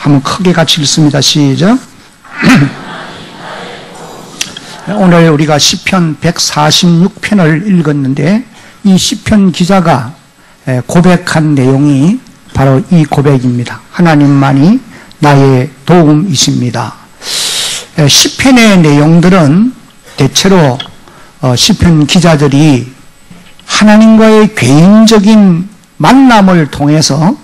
한번 크게 같이 읽습니다. 시작. 오늘 우리가 시편 146편을 읽었는데 이 시편 기자가 고백한 내용이 바로 이 고백입니다. 하나님만이 나의 도움이십니다. 시편의 내용들은 대체로 시편 기자들이 하나님과의 개인적인 만남을 통해서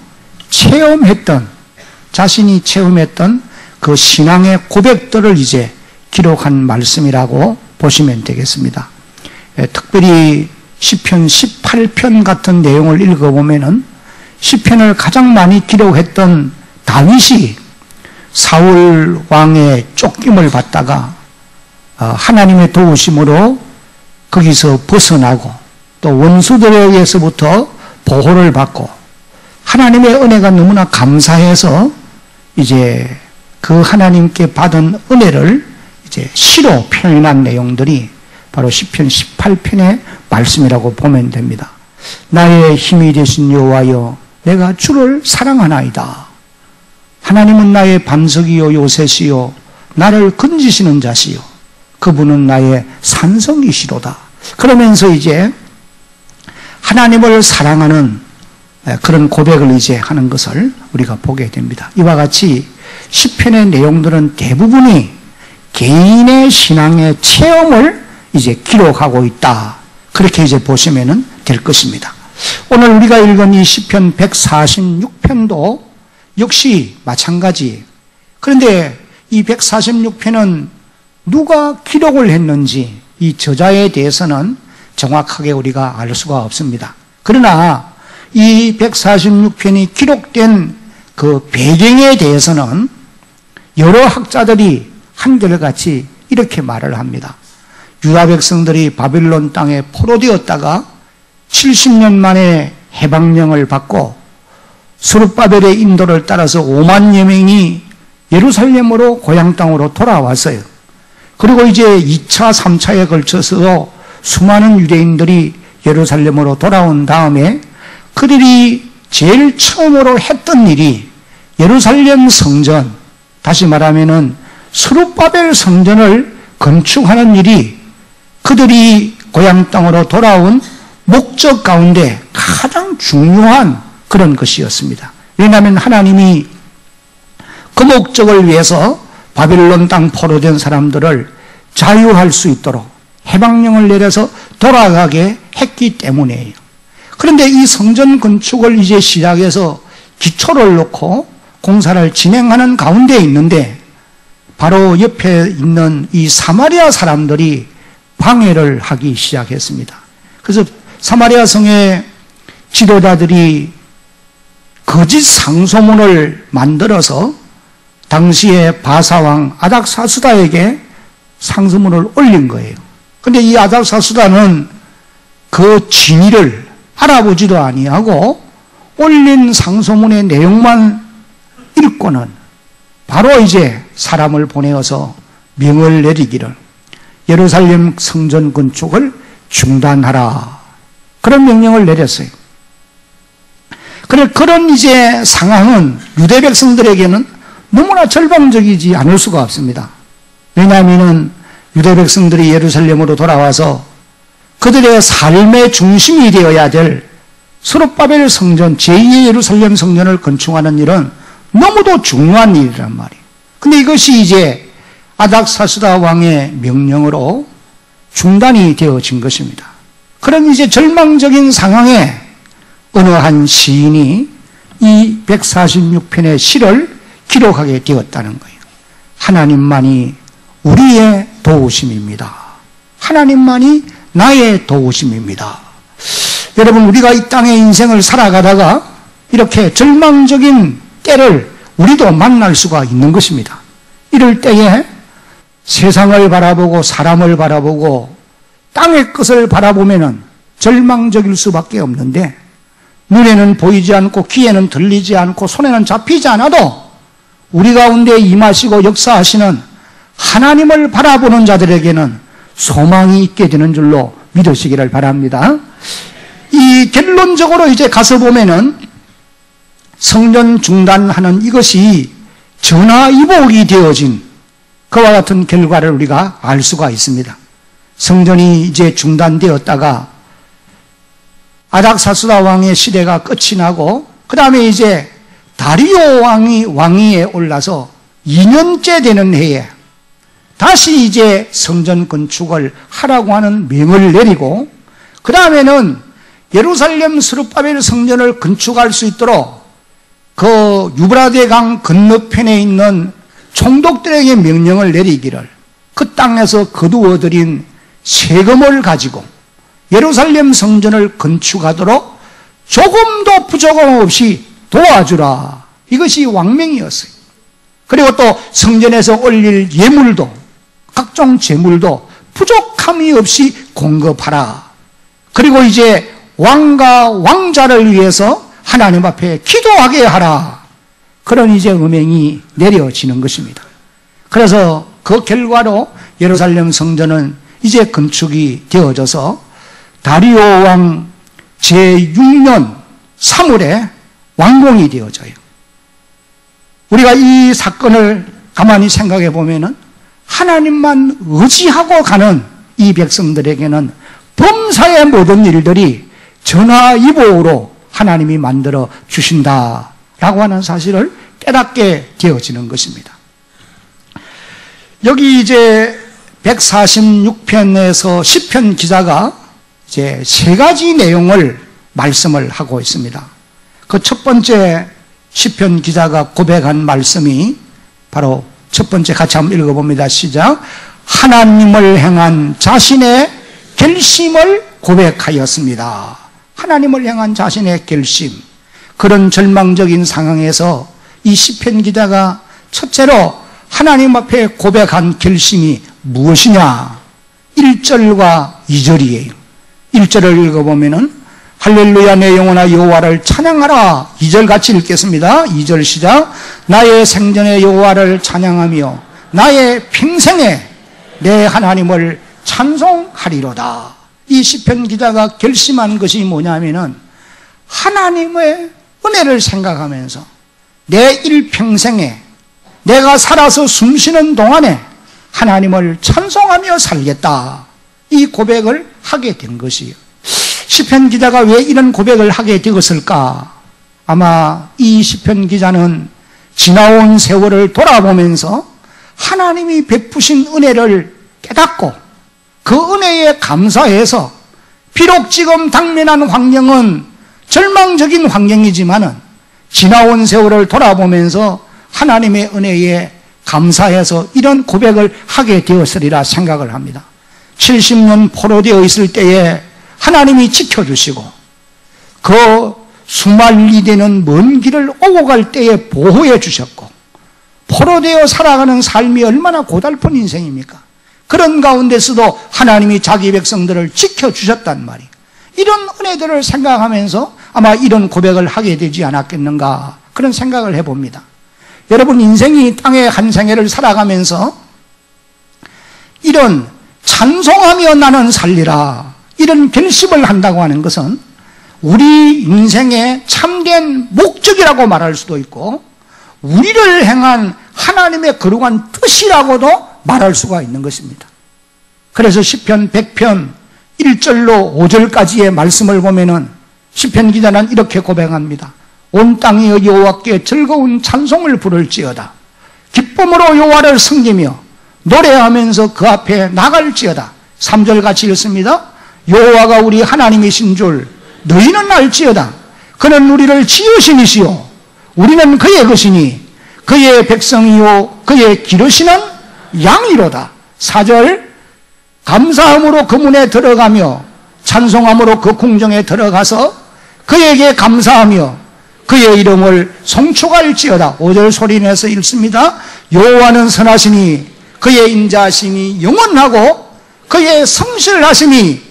자신이 체험했던 그 신앙의 고백들을 이제 기록한 말씀이라고 보시면 되겠습니다. 특별히 시편 18편 같은 내용을 읽어보면은 시편을 가장 많이 기록했던 다윗이 사울 왕의 쫓김을 받다가 하나님의 도우심으로 거기서 벗어나고 또 원수들에 의해서부터 보호를 받고 하나님의 은혜가 너무나 감사해서 이제 그 하나님께 받은 은혜를 이제 시로 표현한 내용들이 바로 시편 18편의 말씀이라고 보면 됩니다. 나의 힘이 되신 여호와여, 내가 주를 사랑하나이다. 하나님은 나의 반석이요 요새시요 나를 건지시는 자시요 그분은 나의 산성이시로다. 그러면서 이제 하나님을 사랑하는 그런 고백을 이제 하는 것을 우리가 보게 됩니다. 이와 같이 시편의 내용들은 대부분이 개인의 신앙의 체험을 이제 기록하고 있다. 그렇게 이제 보시면 될 것입니다. 오늘 우리가 읽은 이 시편 146편도 역시 마찬가지. 그런데 이 146편은 누가 기록을 했는지 이 저자에 대해서는 정확하게 우리가 알 수가 없습니다. 그러나 이 146편이 기록된 그 배경에 대해서는 여러 학자들이 한결같이 이렇게 말을 합니다. 유다 백성들이 바빌론 땅에 포로되었다가 70년 만에 해방령을 받고 스룹바벨의 인도를 따라서 5만여 명이 예루살렘으로 고향 땅으로 돌아왔어요. 그리고 이제 2차, 3차에 걸쳐서 수많은 유대인들이 예루살렘으로 돌아온 다음에 그들이 제일 처음으로 했던 일이 예루살렘 성전, 다시 말하면은 스룹바벨 성전을 건축하는 일이 그들이 고향 땅으로 돌아온 목적 가운데 가장 중요한 그런 것이었습니다. 왜냐하면 하나님이 그 목적을 위해서 바빌론 땅 포로된 사람들을 자유할 수 있도록 해방령을 내려서 돌아가게 했기 때문이에요. 그런데 이 성전 건축을 이제 시작해서 기초를 놓고 공사를 진행하는 가운데 있는데 바로 옆에 있는 이 사마리아 사람들이 방해를 하기 시작했습니다. 그래서 사마리아 성의 지도자들이 거짓 상소문을 만들어서 당시에 바사왕 아닥사스다에게 상소문을 올린 거예요. 그런데 이 아닥사스다는 그 진위를 알아보지도 아니하고 올린 상소문의 내용만 읽고는 바로 이제 사람을 보내어서 명을 내리기를 예루살렘 성전 건축을 중단하라. 그런 명령을 내렸어요. 그런 이제 상황은 유대 백성들에게는 너무나 절망적이지 않을 수가 없습니다. 왜냐하면 유대 백성들이 예루살렘으로 돌아와서 그들의 삶의 중심이 되어야 될 스룹바벨 성전, 제2의 예루살렘 성전을 건축하는 일은 너무도 중요한 일이란 말이에요. 근데 이것이 이제 아닥사스다 왕의 명령으로 중단이 되어진 것입니다. 그런 이제 절망적인 상황에 어느 한 시인이 이 146편의 시를 기록하게 되었다는 거예요. 하나님만이 우리의 도우심입니다. 하나님만이 나의 도우심입니다. 여러분, 우리가 이 땅의 인생을 살아가다가 이렇게 절망적인 때를 우리도 만날 수가 있는 것입니다. 이럴 때에 세상을 바라보고 사람을 바라보고 땅의 것을 바라보면은 절망적일 수밖에 없는데 눈에는 보이지 않고 귀에는 들리지 않고 손에는 잡히지 않아도 우리 가운데 임하시고 역사하시는 하나님을 바라보는 자들에게는 소망이 있게 되는 줄로 믿으시기를 바랍니다. 이 결론적으로 이제 가서 보면은 성전 중단하는 이것이 전화위복이 되어진 그와 같은 결과를 우리가 알 수가 있습니다. 성전이 이제 중단되었다가 아닥사스다 왕의 시대가 끝이 나고 그 다음에 이제 다리오 왕이 왕위에 올라서 2년째 되는 해에 다시 이제 성전 건축을 하라고 하는 명을 내리고 그 다음에는 예루살렘 스룹바벨 성전을 건축할 수 있도록 그 유브라데 강 건너편에 있는 총독들에게 명령을 내리기를 그 땅에서 거두어들인 세금을 가지고 예루살렘 성전을 건축하도록 조금도 부족함 없이 도와주라. 이것이 왕명이었어요. 그리고 또 성전에서 올릴 예물도 각종 제물도 부족함이 없이 공급하라. 그리고 이제 왕과 왕자를 위해서 하나님 앞에 기도하게 하라. 그런 이제 음행이 내려지는 것입니다. 그래서 그 결과로 예루살렘 성전은 이제 건축이 되어져서 다리오 왕 제6년 3월에 완공이 되어져요. 우리가 이 사건을 가만히 생각해 보면은 하나님만 의지하고 가는 이 백성들에게는 범사의 모든 일들이 전화위복으로 하나님이 만들어 주신다라고 하는 사실을 깨닫게 되어지는 것입니다. 여기 이제 146편에서 10편 기자가 이제 세 가지 내용을 말씀을 하고 있습니다. 그 첫 번째 10편 기자가 고백한 말씀이 바로 첫 번째 같이 한번 읽어봅니다. 시작. 하나님을 향한 자신의 결심을 고백하였습니다. 하나님을 향한 자신의 결심. 그런 절망적인 상황에서 이 시편 기자가 첫째로 하나님 앞에 고백한 결심이 무엇이냐? 1절과 2절이에요. 1절을 읽어보면은 할렐루야 내 영혼아 여호와를 찬양하라. 2절 같이 읽겠습니다. 2절 시작. 나의 생전에 여호와를 찬양하며 나의 평생에 내 하나님을 찬송하리로다. 이 시편 기자가 결심한 것이 뭐냐면은 하나님의 은혜를 생각하면서 내 일평생에 내가 살아서 숨쉬는 동안에 하나님을 찬송하며 살겠다. 이 고백을 하게 된 것이에요. 시편 기자가 왜 이런 고백을 하게 되었을까? 아마 이 시편 기자는 지나온 세월을 돌아보면서 하나님이 베푸신 은혜를 깨닫고 그 은혜에 감사해서 비록 지금 당면한 환경은 절망적인 환경이지만은 지나온 세월을 돌아보면서 하나님의 은혜에 감사해서 이런 고백을 하게 되었으리라 생각을 합니다. 70년 포로되어 있을 때에 하나님이 지켜주시고 그 수말리 되는 먼 길을 오고 갈 때에 보호해 주셨고 포로되어 살아가는 삶이 얼마나 고달픈 인생입니까? 그런 가운데서도 하나님이 자기 백성들을 지켜주셨단 말이에요. 이런 은혜들을 생각하면서 아마 이런 고백을 하게 되지 않았겠는가 그런 생각을 해봅니다. 여러분 인생이 땅의 한 생애를 살아가면서 이런 찬송하며 나는 살리라 이런 결심을 한다고 하는 것은 우리 인생의 참된 목적이라고 말할 수도 있고 우리를 향한 하나님의 거룩한 뜻이라고도 말할 수가 있는 것입니다. 그래서 시편 100편 1절로 5절까지의 말씀을 보면은 시편 기자는 이렇게 고백합니다. 온 땅이 여호와께 즐거운 찬송을 부를지어다. 기쁨으로 여호와를 섬기며 노래하면서 그 앞에 나갈지어다. 3절 같이 읽습니다. 여호와가 우리 하나님이신 줄 너희는 알지어다. 그는 우리를 지으시니시요 우리는 그의 것이니 그의 백성이요 그의 기르시는 양이로다. 4절 감사함으로 그 문에 들어가며 찬송함으로 그 궁정에 들어가서 그에게 감사하며 그의 이름을 송축할지어다. 5절 소리내서 읽습니다. 여호와는 선하시니 그의 인자하심이 영원하고 그의 성실하심이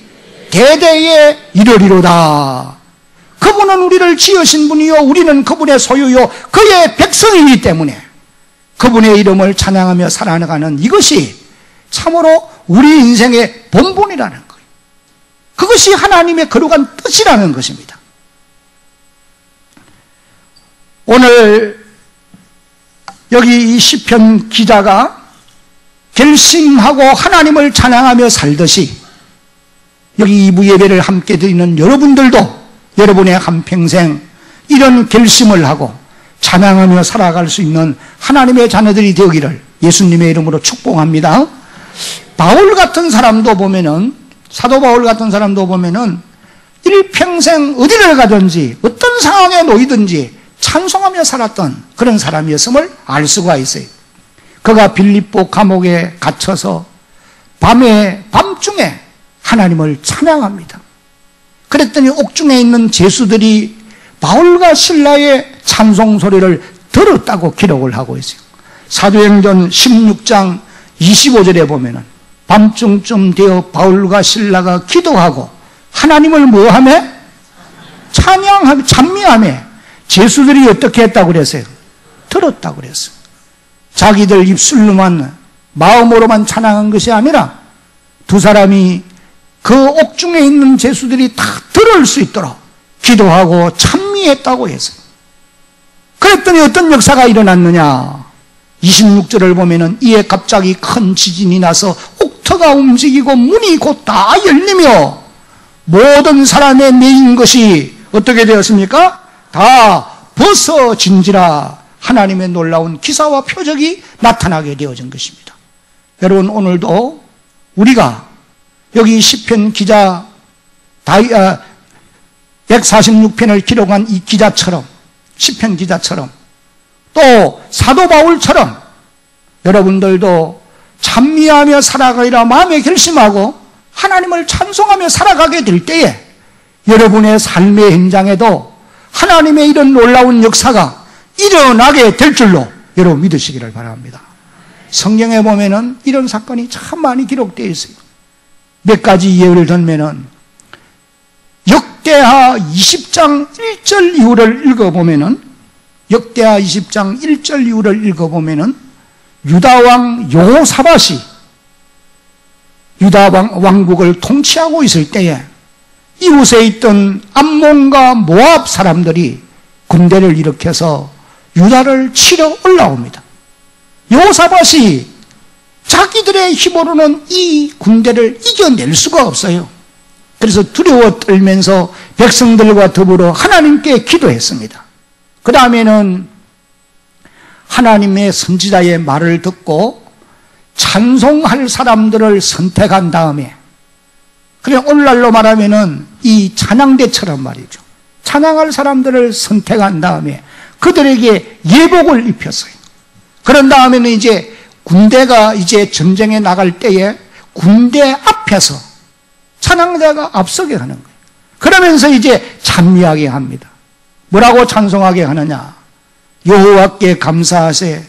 대대에 이르리로다. 그분은 우리를 지으신 분이요 우리는 그분의 소유요 그의 백성이기 때문에 그분의 이름을 찬양하며 살아가는 이것이 참으로 우리 인생의 본분이라는 거예요. 그것이 하나님의 거룩한 뜻이라는 것입니다. 오늘 여기 이 시편 기자가 결심하고 하나님을 찬양하며 살듯이 여기 2부 예배를 함께 드리는 여러분들도 여러분의 한평생 이런 결심을 하고 찬양하며 살아갈 수 있는 하나님의 자녀들이 되기를 예수님의 이름으로 축복합니다. 바울 같은 사람도 보면은, 사도 바울 같은 사람도 보면은 일평생 어디를 가든지 어떤 상황에 놓이든지 찬송하며 살았던 그런 사람이었음을 알 수가 있어요. 그가 빌립보 감옥에 갇혀서 밤중에 하나님을 찬양합니다. 그랬더니 옥중에 있는 죄수들이 바울과 실라의 찬송 소리를 들었다고 기록을 하고 있어요. 사도행전 16장 25절에 보면은 밤중쯤 되어 바울과 실라가 기도하고 하나님을 뭐하며? 찬양하며 찬미하며 죄수들이 어떻게 했다고 그랬어요? 들었다고 그랬어요. 자기들 입술로만 마음으로만 찬양한 것이 아니라 두 사람이 그 옥중에 있는 죄수들이 다 들을 수 있도록 기도하고 찬미했다고 했어요. 그랬더니 어떤 역사가 일어났느냐? 26절을 보면은 이에 갑자기 큰 지진이 나서 옥터가 움직이고 문이 곧 다 열리며 모든 사람의 매인 것이 어떻게 되었습니까? 다 벗어진지라. 하나님의 놀라운 기사와 표적이 나타나게 되어진 것입니다. 여러분, 오늘도 우리가 여기 시편 기자 146편을 기록한 이 기자처럼, 시편 기자처럼, 또 사도 바울처럼 여러분들도 찬미하며 살아가리라 마음에 결심하고 하나님을 찬송하며 살아가게 될 때에 여러분의 삶의 현장에도 하나님의 이런 놀라운 역사가 일어나게 될 줄로 여러분 믿으시기를 바랍니다. 성경에 보면은 이런 사건이 참 많이 기록되어 있어요. 몇 가지 예를 들면은 역대하 20장 1절 이후를 읽어보면은, 역대하 20장 1절 이후를 읽어보면은 유다왕 여호사밧이 유다 왕국을 통치하고 있을 때에 이웃에 있던 암몬과 모압 사람들이 군대를 일으켜서 유다를 치러 올라옵니다. 여호사밧이 자기들의 힘으로는 이 군대를 이겨낼 수가 없어요. 그래서 두려워 떨면서 백성들과 더불어 하나님께 기도했습니다. 그 다음에는 하나님의 선지자의 말을 듣고 찬송할 사람들을 선택한 다음에, 그냥 오늘날로 말하면은 이 찬양대처럼 말이죠. 찬양할 사람들을 선택한 다음에 그들에게 예복을 입혔어요. 그런 다음에는 이제 군대가 이제 전쟁에 나갈 때에 군대 앞에서 찬양대가 앞서게 하는 거예요. 그러면서 이제 찬미하게 합니다. 뭐라고 찬송하게 하느냐? 여호와께 감사하세.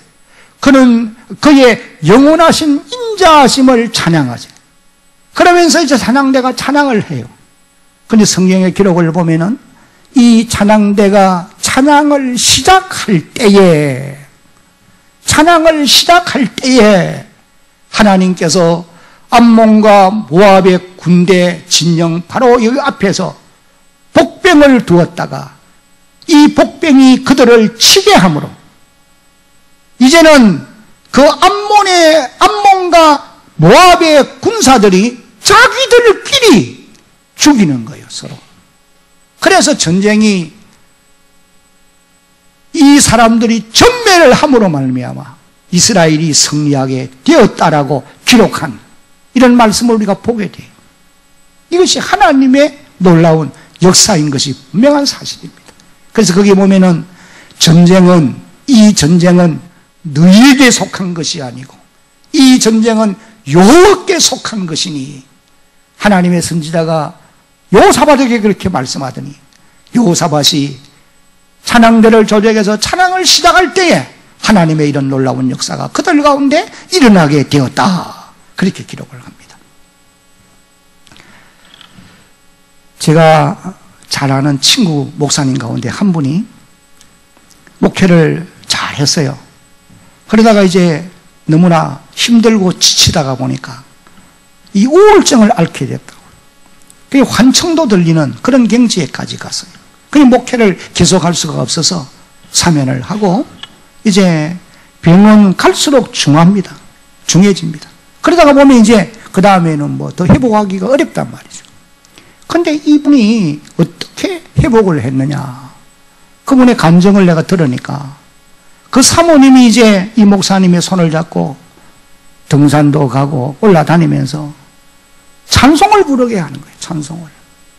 그는 그의 영원하신 인자하심을 찬양하세. 그러면서 이제 찬양대가 찬양을 해요. 근데 성경의 기록을 보면은 이 찬양대가 찬양을 시작할 때에 하나님께서 암몬과 모압의 군대 진영 바로 여기 앞에서 복병을 두었다가 이 복병이 그들을 치게 함으로 이제는 그 암몬과 모압의 군사들이 자기들끼리 죽이는 거예요, 서로. 그래서 전쟁이 이 사람들이 전멸을 함으로 말미암아 이스라엘이 승리하게 되었다라고 기록한 이런 말씀을 우리가 보게 돼요. 이것이 하나님의 놀라운 역사인 것이 분명한 사실입니다. 그래서 거기 보면은 이 전쟁은 너희에게 속한 것이 아니고 이 전쟁은 여호와께 속한 것이니, 하나님의 선지자가 여호사밧에게 그렇게 말씀하더니 여호사밧이 찬양대를 조작해서 찬양을 시작할 때에 하나님의 이런 놀라운 역사가 그들 가운데 일어나게 되었다, 그렇게 기록을 합니다. 제가 잘 아는 친구 목사님 가운데 한 분이 목회를 잘 했어요. 그러다가 이제 너무나 힘들고 지치다가 보니까 이 우울증을 앓게 됐다고. 그게 환청도 들리는 그런 경지에까지 갔어요. 그냥 목회를 계속할 수가 없어서 사면을 하고 이제 병은 갈수록 중해집니다. 그러다가 보면 이제 그 다음에는 뭐 더 회복하기가 어렵단 말이죠. 근데 이분이 어떻게 회복을 했느냐. 그분의 간증을 내가 들으니까 그 사모님이 이제 이 목사님의 손을 잡고 등산도 가고 올라다니면서 찬송을 부르게 하는 거예요. 찬송을.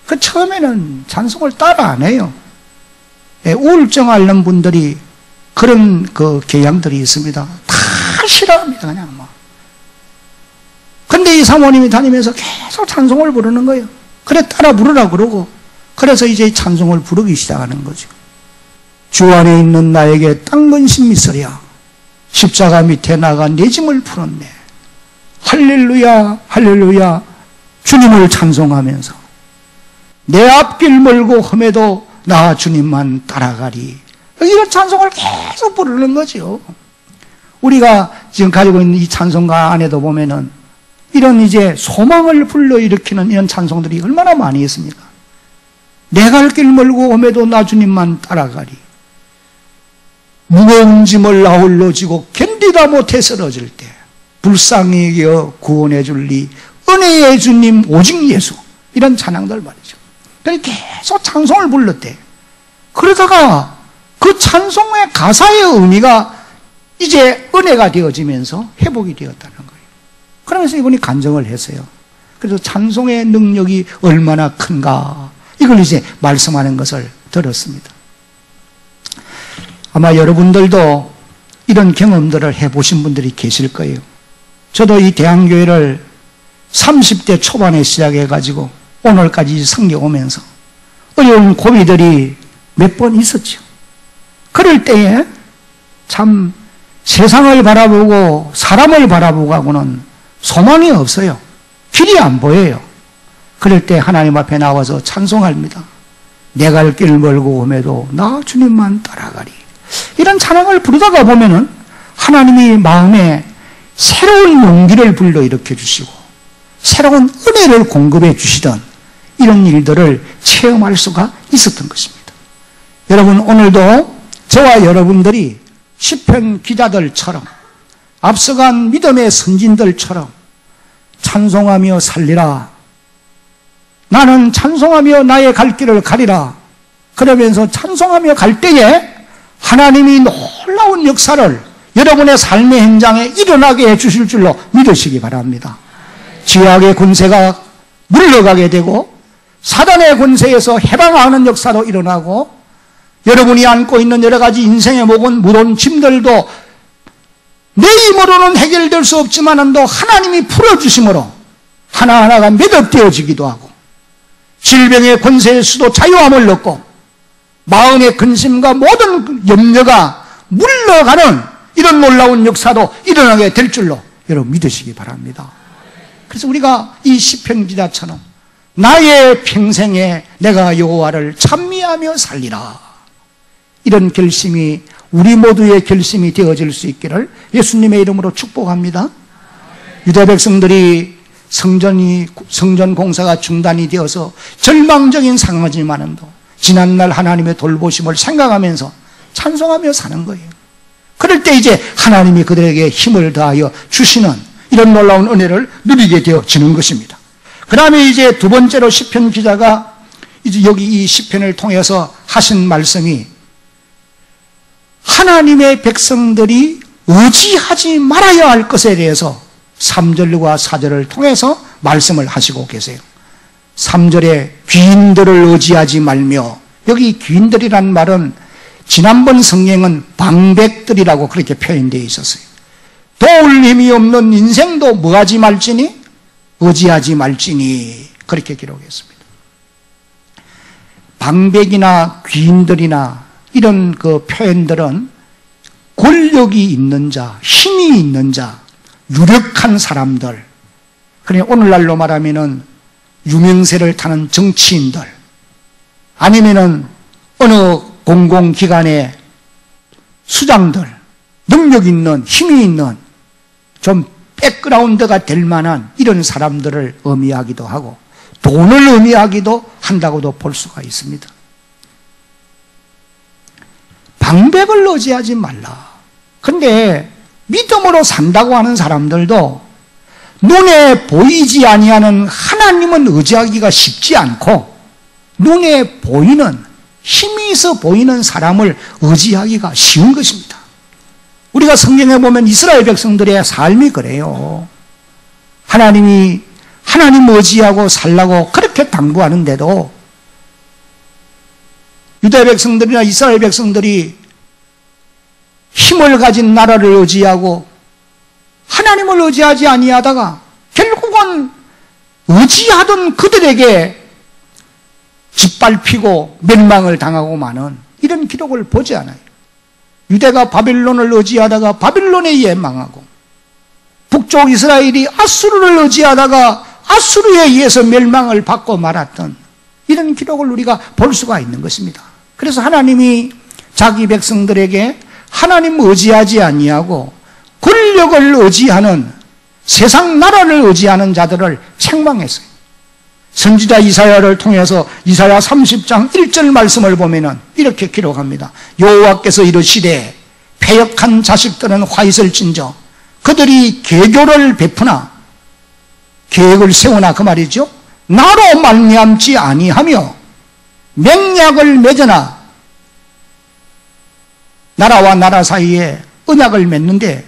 그 처음에는 찬송을 따라 안 해요. 우울증 앓는 분들이 그런 그 경향들이 있습니다. 다 싫어합니다. 그냥 뭐. 근데 이 사모님이 다니면서 계속 찬송을 부르는 거예요. 그래 따라 부르라 그러고 그래서 이제 찬송을 부르기 시작하는 거죠. 주 안에 있는 나에게 딴 근심 있으랴. 십자가 밑에 나가 내 짐을 풀었네. 할렐루야 할렐루야. 주님을 찬송하면서 내 앞길 멀고 험해도 나 주님만 따라가리. 이런 찬송을 계속 부르는 거죠. 우리가 지금 가지고 있는 이 찬송가 안에도 보면은 이런 이제 소망을 불러일으키는 이런 찬송들이 얼마나 많이 있습니까? 내 갈 길 멀고 험해도 나 주님만 따라가리. 무거운 짐을 아울러 지고 견디다 못해 쓰러질 때 불쌍히 여겨 구원해 줄리 은혜의 주님 오직 예수. 이런 찬양들 말이죠. 그러니까 계속 찬송을 불렀대. 그러다가 그 찬송의 가사의 의미가 이제 은혜가 되어지면서 회복이 되었다는 거예요. 그러면서 이분이 간증을 했어요. 그래서 찬송의 능력이 얼마나 큰가 이걸 이제 말씀하는 것을 들었습니다. 아마 여러분들도 이런 경험들을 해보신 분들이 계실 거예요. 저도 이 대한교회를 30대 초반에 시작해가지고 오늘까지 섬겨오면서 어려운 고비들이 몇 번 있었죠. 그럴 때에 참 세상을 바라보고 사람을 바라보고 하고는 소망이 없어요. 길이 안 보여요. 그럴 때 하나님 앞에 나와서 찬송합니다. 내 갈 길 멀고 험해도 나 주님만 따라가리. 이런 찬양을 부르다가 보면은 하나님이 마음에 새로운 용기를 불러일으켜 주시고 새로운 은혜를 공급해 주시던 이런 일들을 체험할 수가 있었던 것입니다. 여러분 오늘도 저와 여러분들이 시편 기자들처럼 앞서간 믿음의 선진들처럼 찬송하며 살리라. 나는 찬송하며 나의 갈 길을 가리라. 그러면서 찬송하며 갈 때에 하나님이 놀라운 역사를 여러분의 삶의 현장에 일어나게 해주실 줄로 믿으시기 바랍니다. 지옥의 권세가 물러가게 되고 사단의 권세에서 해방하는 역사도 일어나고 여러분이 안고 있는 여러 가지 인생의 무거운 짐들도 내 힘으로는 해결될 수 없지만도 하나님이 풀어주심으로 하나하나가 매듭되어지기도 하고 질병의 권세에서도 자유함을 얻고 마음의 근심과 모든 염려가 물러가는 이런 놀라운 역사도 일어나게 될 줄로 여러분 믿으시기 바랍니다. 그래서 우리가 이 시편 기자처럼 나의 평생에 내가 여호와를 찬미하며 살리라. 이런 결심이 우리 모두의 결심이 되어질 수 있기를 예수님의 이름으로 축복합니다. 유대 백성들이 성전 공사가 중단이 되어서 절망적인 상황이지만도 지난날 하나님의 돌보심을 생각하면서 찬송하며 사는 거예요. 그럴 때 이제 하나님이 그들에게 힘을 더하여 주시는 이런 놀라운 은혜를 누리게 되어지는 것입니다. 그 다음에 이제 두 번째로 시편 기자가 이제 여기 이 시편을 통해서 하신 말씀이 하나님의 백성들이 의지하지 말아야 할 것에 대해서 3절과 4절을 통해서 말씀을 하시고 계세요. 3절에 귀인들을 의지하지 말며, 여기 귀인들이란 말은 지난번 성경은 방백들이라고 그렇게 표현되어 있었어요. 도울 힘이 없는 인생도 뭐하지 말지니? 의지하지 말지니, 그렇게 기록했습니다. 방백이나 귀인들이나 이런 그 표현들은 권력이 있는 자, 힘이 있는 자, 유력한 사람들, 그러니 오늘날로 말하면은 유명세를 타는 정치인들, 아니면은 어느 공공기관의 수장들, 능력 있는, 힘이 있는, 좀 백그라운드가 될 만한 이런 사람들을 의미하기도 하고 돈을 의미하기도 한다고도 볼 수가 있습니다. 방백을 의지하지 말라. 근데 믿음으로 산다고 하는 사람들도 눈에 보이지 아니하는 하나님은 의지하기가 쉽지 않고 눈에 보이는, 힘이 있어 보이는 사람을 의지하기가 쉬운 것입니다. 우리가 성경에 보면 이스라엘 백성들의 삶이 그래요. 하나님 의지하고 살라고 그렇게 당부하는데도 유대 백성들이나 이스라엘 백성들이 힘을 가진 나라를 의지하고 하나님을 의지하지 아니하다가 결국은 의지하던 그들에게 짓밟히고 멸망을 당하고 마는 이런 기록을 보지 않아요. 유대가 바벨론을 의지하다가 바벨론에 의해 망하고, 북쪽 이스라엘이 아수르를 의지하다가 아수르에 의해서 멸망을 받고 말았던 이런 기록을 우리가 볼 수가 있는 것입니다. 그래서 하나님이 자기 백성들에게 하나님 의지하지 아니하고 권력을 의지하는, 세상 나라를 의지하는 자들을 책망했어요. 선지자 이사야를 통해서 이사야 30장 1절 말씀을 보면은 이렇게 기록합니다. 여호와께서 이르시되 패역한 자식들은 화 있을진저 그들이 계교를 베푸나, 계획을 세우나 그 말이죠. 나로 말미암지 아니하며 맹약을 맺으나, 나라와 나라 사이에 언약을 맺는데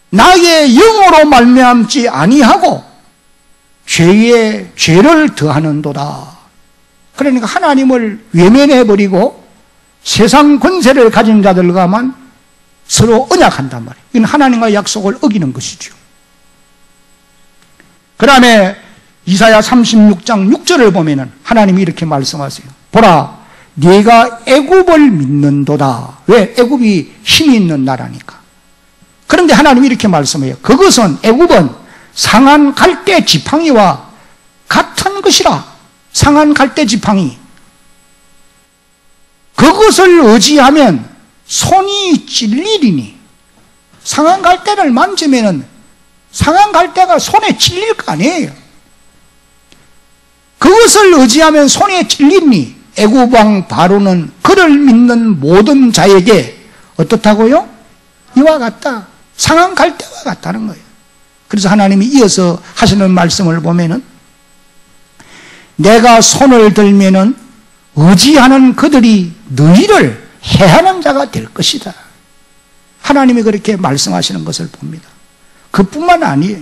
나의 영으로 말미암지 아니하고 죄에 죄를 더하는도다. 그러니까 하나님을 외면해버리고 세상 권세를 가진 자들과만 서로 언약한단 말이에요. 이건 하나님과 약속을 어기는 것이죠. 그 다음에 이사야 36장 6절을 보면은 하나님이 이렇게 말씀하세요. 보라, 네가 애굽을 믿는도다. 왜? 애굽이 힘이 있는 나라니까. 그런데 하나님이 이렇게 말씀해요. 그것은, 애굽은 상한 갈대 지팡이와 같은 것이라. 상한 갈대 지팡이. 그것을 의지하면 손이 찔리리니. 상한 갈대를 만지면은 상한 갈대가 손에 찔릴 거 아니에요. 그것을 의지하면 손에 찔리니 애굽 왕 바로는 그를 믿는 모든 자에게 어떻다고요? 이와 같다. 상한 갈대와 같다는 거예요. 그래서 하나님이 이어서 하시는 말씀을 보면은 내가 손을 들면은 의지하는 그들이 너희를 해하는 자가 될 것이다. 하나님이 그렇게 말씀하시는 것을 봅니다. 그뿐만 아니에요.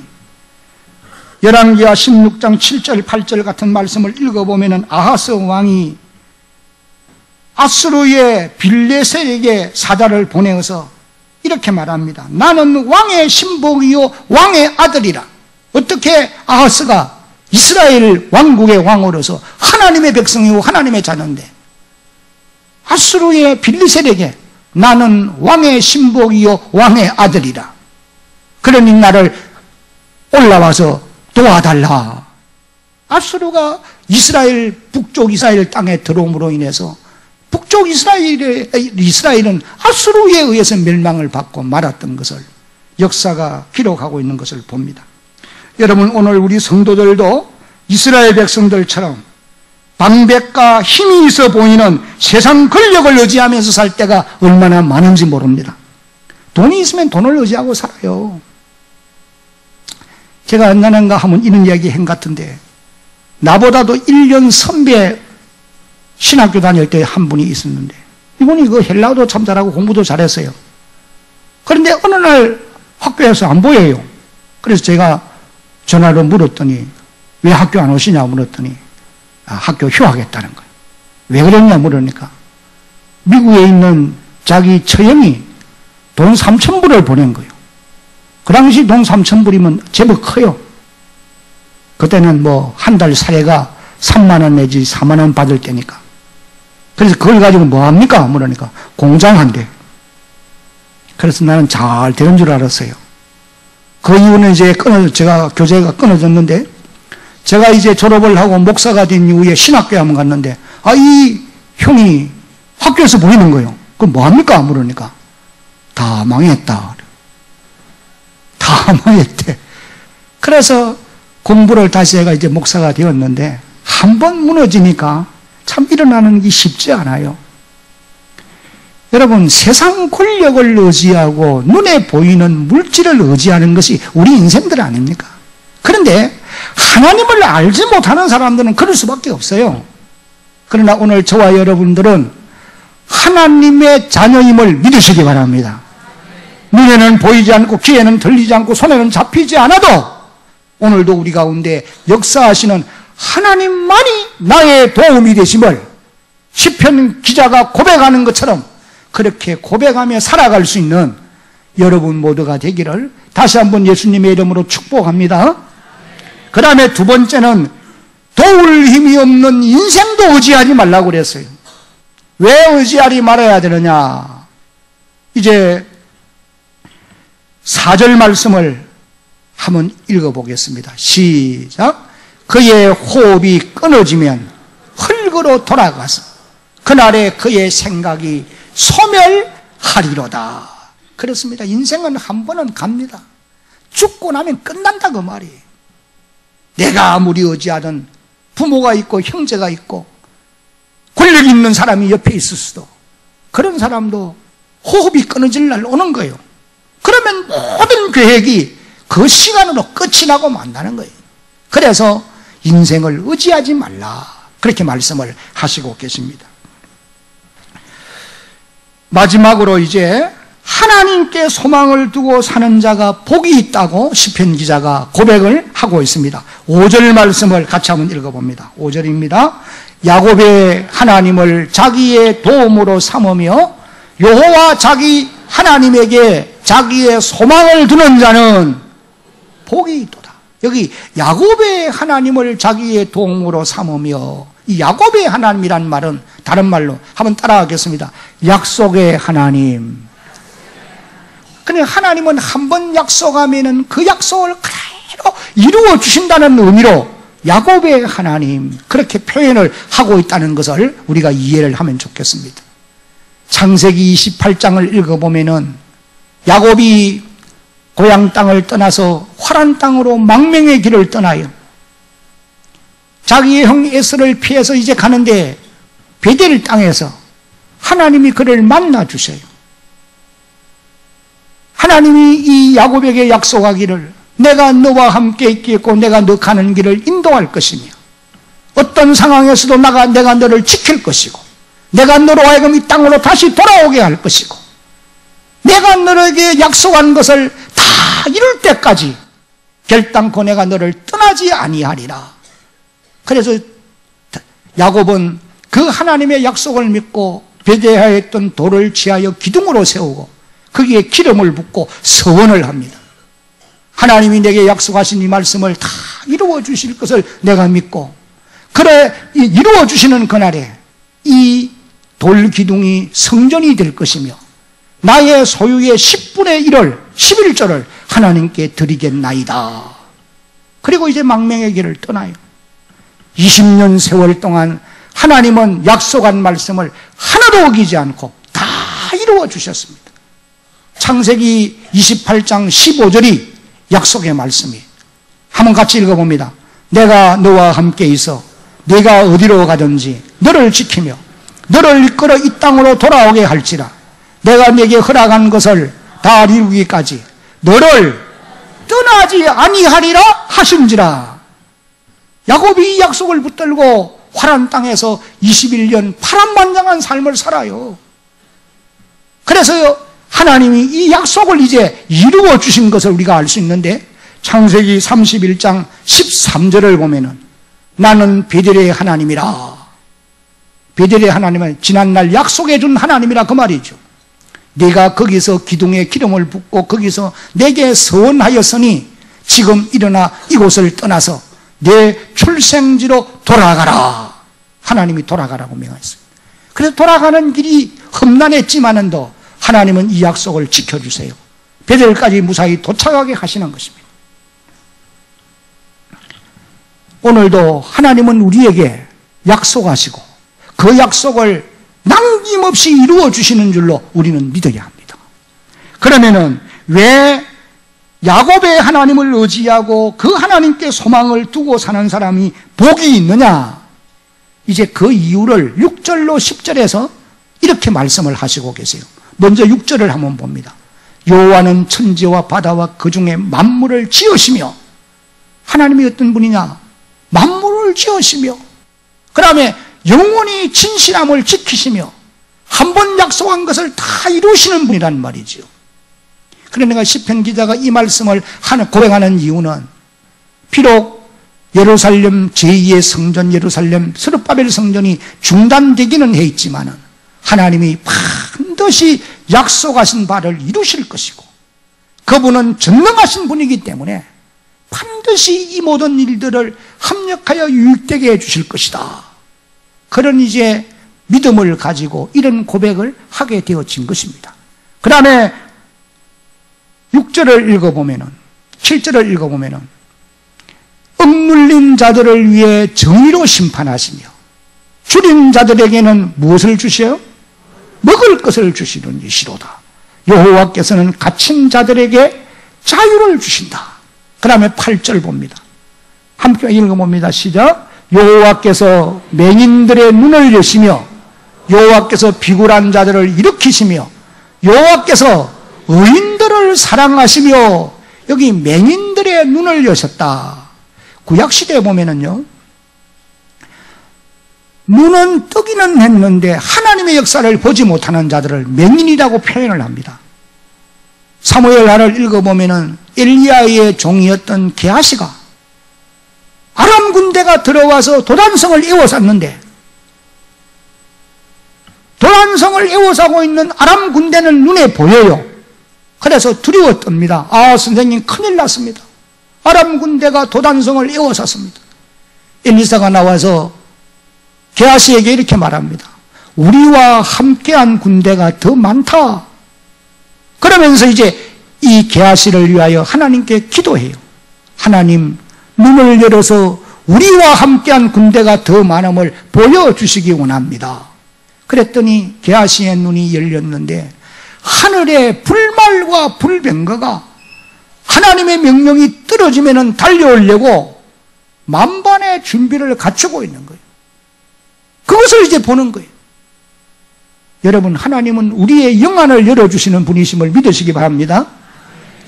열왕기하 16장 7절 8절 같은 말씀을 읽어보면은 아하스 왕이 아수르의 빌레셀에게 사자를 보내어서 이렇게 말합니다. 나는 왕의 신복이요 왕의 아들이라. 어떻게 아하스가 이스라엘 왕국의 왕으로서 하나님의 백성이고 하나님의 자녀인데 아수르의 빌레셀에게 나는 왕의 신복이요 왕의 아들이라. 그러니 나를 올라와서 도와달라. 아수르가 이스라엘, 북쪽 이스라엘 땅에 들어옴으로 인해서 북쪽 이스라엘은 아수르에 의해서 멸망을 받고 말았던 것을 역사가 기록하고 있는 것을 봅니다. 여러분, 오늘 우리 성도들도 이스라엘 백성들처럼 방백과 힘이 있어 보이는 세상 권력을 의지하면서 살 때가 얼마나 많은지 모릅니다. 돈이 있으면 돈을 의지하고 살아요. 제가 옛날인가 하면 이런 이야기 한 것 같은데, 나보다도 1년 선배 신학교 다닐 때 한 분이 있었는데, 이분이 그 헬라어도 참 잘하고 공부도 잘했어요. 그런데 어느 날 학교에서 안 보여요. 그래서 제가 전화로 물었더니 왜 학교 안 오시냐 물었더니 학교 휴학했다는 거예요. 왜 그랬냐 물으니까 미국에 있는 자기 처형이 돈 3,000불을 보낸 거예요. 그 당시 돈 3,000불이면 제법 커요. 그때는 뭐 한 달 사례가 3만 원 내지 4만 원 받을 때니까. 그래서 그걸 가지고 뭐 합니까? 물으니까 공장 한대. 그래서 나는 잘 되는 줄 알았어요. 그 이후는 이제 제가 교제가 끊어졌는데, 제가 이제 졸업을 하고 목사가 된 이후에 신학교에 한번 갔는데, 이 형이 학교에서 보이는 거예요. 그럼 뭐 합니까? 물으니까 다 망했다. 다 망했대. 그래서 공부를 다시 해가 이제 목사가 되었는데, 한 번 무너지니까 참 일어나는 게 쉽지 않아요. 여러분, 세상 권력을 의지하고 눈에 보이는 물질을 의지하는 것이 우리 인생들 아닙니까? 그런데 하나님을 알지 못하는 사람들은 그럴 수밖에 없어요. 그러나 오늘 저와 여러분들은 하나님의 자녀임을 믿으시기 바랍니다. 눈에는 보이지 않고 귀에는 들리지 않고 손에는 잡히지 않아도 오늘도 우리 가운데 역사하시는 하나님만이 나의 도움이 되심을 시편 기자가 고백하는 것처럼 그렇게 고백하며 살아갈 수 있는 여러분 모두가 되기를 다시 한번 예수님의 이름으로 축복합니다. 그 다음에 두 번째는 도울 힘이 없는 인생도 의지하지 말라고 그랬어요. 왜 의지하지 말아야 되느냐? 이제 4절 말씀을 한번 읽어보겠습니다. 시작. 그의 호흡이 끊어지면 흙으로 돌아가서 그날에 그의 생각이 소멸하리로다. 그렇습니다. 인생은 한 번은 갑니다. 죽고 나면 끝난다 그 말이에요. 내가 아무리 의지하든 부모가 있고 형제가 있고 권력 있는 사람이 옆에 있을 수도 그런 사람도 호흡이 끊어질 날 오는 거예요. 그러면 모든 계획이 그 시간으로 끝이 나고 만다는 거예요. 그래서 인생을 의지하지 말라 그렇게 말씀을 하시고 계십니다. 마지막으로 이제 하나님께 소망을 두고 사는 자가 복이 있다고 시편 기자가 고백을 하고 있습니다. 5절 말씀을 같이 한번 읽어봅니다. 5절입니다. 야곱의 하나님을 자기의 도움으로 삼으며 여호와 자기 하나님에게 자기의 소망을 두는 자는 복이 있도다. 여기 야곱의 하나님을 자기의 도움으로 삼으며, 이 야곱의 하나님이란 말은 다른 말로 한번 따라하겠습니다. 약속의 하나님. 근데 하나님은 한 번 약속하면은 그 약속을 그대로 이루어 주신다는 의미로 야곱의 하나님 그렇게 표현을 하고 있다는 것을 우리가 이해를 하면 좋겠습니다. 창세기 28장을 읽어보면은 야곱이 고향 땅을 떠나서 화란 땅으로 망명의 길을 떠나요. 자기의 형 에서를 피해서 이제 가는데 베델 땅에서 하나님이 그를 만나 주셔요. 하나님이 이 야곱에게 약속하기를 내가 너와 함께 있겠고 내가 너 가는 길을 인도할 것이며 어떤 상황에서도 내가 너를 지킬 것이고 내가 너로 하여금 이 땅으로 다시 돌아오게 할 것이고 내가 너에게 약속한 것을 다 이룰 때까지 결단코 내가 너를 떠나지 아니하리라. 그래서 야곱은 그 하나님의 약속을 믿고 베델하에 있던 돌을 취하여 기둥으로 세우고 거기에 기름을 붓고 서원을 합니다. 하나님이 내게 약속하신 이 말씀을 다 이루어 주실 것을 내가 믿고 그래 이루어 주시는 그날에 이 돌기둥이 성전이 될 것이며 나의 소유의 10분의 1을 11조를 하나님께 드리겠나이다. 그리고 이제 망명의 길을 떠나요. 20년 세월 동안 하나님은 약속한 말씀을 하나도 어기지 않고 다 이루어 주셨습니다. 창세기 28장 15절이 약속의 말씀이에요. 한번 같이 읽어봅니다. 내가 너와 함께 있어 네가 어디로 가든지 너를 지키며 너를 이끌어 이 땅으로 돌아오게 할지라. 내가 네게 허락한 것을 다 이루기까지 너를 떠나지 아니하리라 하신지라. 야곱이 이 약속을 붙들고 화란 땅에서 21년 파란만장한 삶을 살아요. 그래서 하나님이 이 약속을 이제 이루어 주신 것을 우리가 알 수 있는데 창세기 31장 13절을 보면은 나는 베델의 하나님이라. 베델의 하나님은 지난날 약속해 준 하나님이라 그 말이죠. 네가 거기서 기둥에 기름을 붓고 거기서 내게 서원하였으니 지금 일어나 이곳을 떠나서 내 출생지로 돌아가라. 하나님이 돌아가라고 명하셨어요. 그래서 돌아가는 길이 험난했지만은도 하나님은 이 약속을 지켜주세요. 베델까지 무사히 도착하게 하시는 것입니다. 오늘도 하나님은 우리에게 약속하시고 그 약속을 남김없이 이루어 주시는 줄로 우리는 믿어야 합니다. 그러면은 왜 야곱의 하나님을 의지하고 그 하나님께 소망을 두고 사는 사람이 복이 있느냐? 이제 그 이유를 6절로 10절에서 이렇게 말씀을 하시고 계세요. 먼저 6절을 한번 봅니다. 여호와는 천지와 바다와 그 중에 만물을 지으시며, 하나님이 어떤 분이냐? 만물을 지으시며, 그 다음에 영원히 진실함을 지키시며 한 번 약속한 것을 다 이루시는 분이란 말이죠. 그래서 내가 시편 기자가 이 말씀을 고백하는 이유는, 비록 예루살렘 제2의 성전 예루살렘 스룹바벨 성전이 중단되기는 해 있지만은 하나님이 반드시 약속하신 바를 이루실 것이고, 그분은 전능하신 분이기 때문에 반드시 이 모든 일들을 합력하여 유익되게 해주실 것이다. 그런 이제 믿음을 가지고 이런 고백을 하게 되어진 것입니다. 그 다음에 6절을 읽어보면은, 7절을 읽어보면은, 억눌린 자들을 위해 정의로 심판하시며 줄인 자들에게는 무엇을 주셔요? 먹을 것을 주시는 이시로다. 여호와께서는 갇힌 자들에게 자유를 주신다. 그 다음에 8절 봅니다. 함께 읽어봅니다. 시작. 여호와께서 맹인들의 눈을 여시며 여호와께서 비굴한 자들을 일으키시며 여호와께서 의인들을 사랑하시며, 여기 맹인들의 눈을 여셨다. 구약시대에 보면은요, 눈은 뜨기는 했는데 하나님의 역사를 보지 못하는 자들을 맹인이라고 표현을 합니다. 사무엘하를 읽어보면은 엘리야의 종이었던 게하시가 아람 군대가 들어와서 도단성을 에워쌌는데, 도단성을 에워싸고 있는 아람 군대는 눈에 보여요. 그래서 두려웠답니다. 아, 선생님 큰일 났습니다. 아람 군대가 도단성을 에워쌌습니다. 엘리사가 나와서 게하시에게 이렇게 말합니다. 우리와 함께한 군대가 더 많다. 그러면서 이제 이 게하시를 위하여 하나님께 기도해요. 하나님, 눈을 열어서 우리와 함께한 군대가 더 많음을 보여주시기 원합니다. 그랬더니 게하시의 눈이 열렸는데 하늘의 불말과 불병거가 하나님의 명령이 떨어지면 달려오려고 만반의 준비를 갖추고 있는 거예요. 그것을 이제 보는 거예요. 여러분, 하나님은 우리의 영안을 열어주시는 분이심을 믿으시기 바랍니다.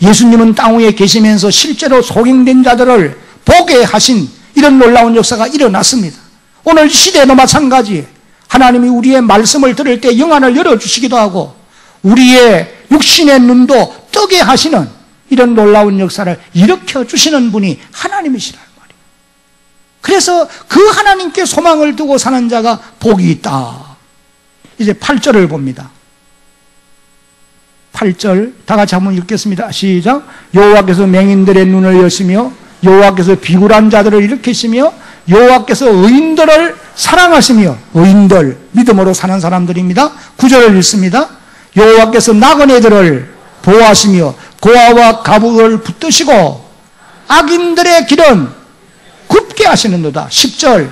예수님은 땅 위에 계시면서 실제로 소경된 자들을 보게 하신 이런 놀라운 역사가 일어났습니다. 오늘 시대도 마찬가지예요. 하나님이 우리의 말씀을 들을 때 영안을 열어주시기도 하고 우리의 육신의 눈도 뜨게 하시는 이런 놀라운 역사를 일으켜주시는 분이 하나님이시라는 말이에요. 그래서 그 하나님께 소망을 두고 사는 자가 복이 있다. 이제 8절을 봅니다. 8절 다 같이 한번 읽겠습니다. 시작. 여호와께서 맹인들의 눈을 여시며 여호와께서 비굴한 자들을 일으키시며 여호와께서 의인들을 사랑하시며, 의인들 믿음으로 사는 사람들입니다. 9절을 읽습니다. 여호와께서 나그네들을 보호하시며 고아와 가부를 붙드시고 악인들의 길은 굽게 하시는도다. 10절.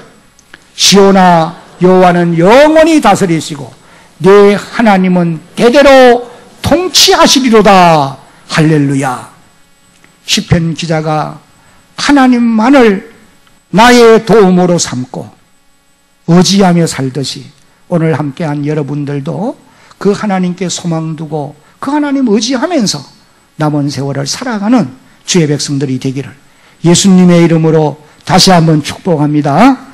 시온아, 여호와는 영원히 다스리시고 네 하나님은 대대로 통치하시리로다. 할렐루야. 시편 기자가 하나님만을 나의 도움으로 삼고 의지하며 살듯이 오늘 함께한 여러분들도 그 하나님께 소망 두고 그 하나님 의지하면서 남은 세월을 살아가는 주의 백성들이 되기를 예수님의 이름으로 다시 한번 축복합니다.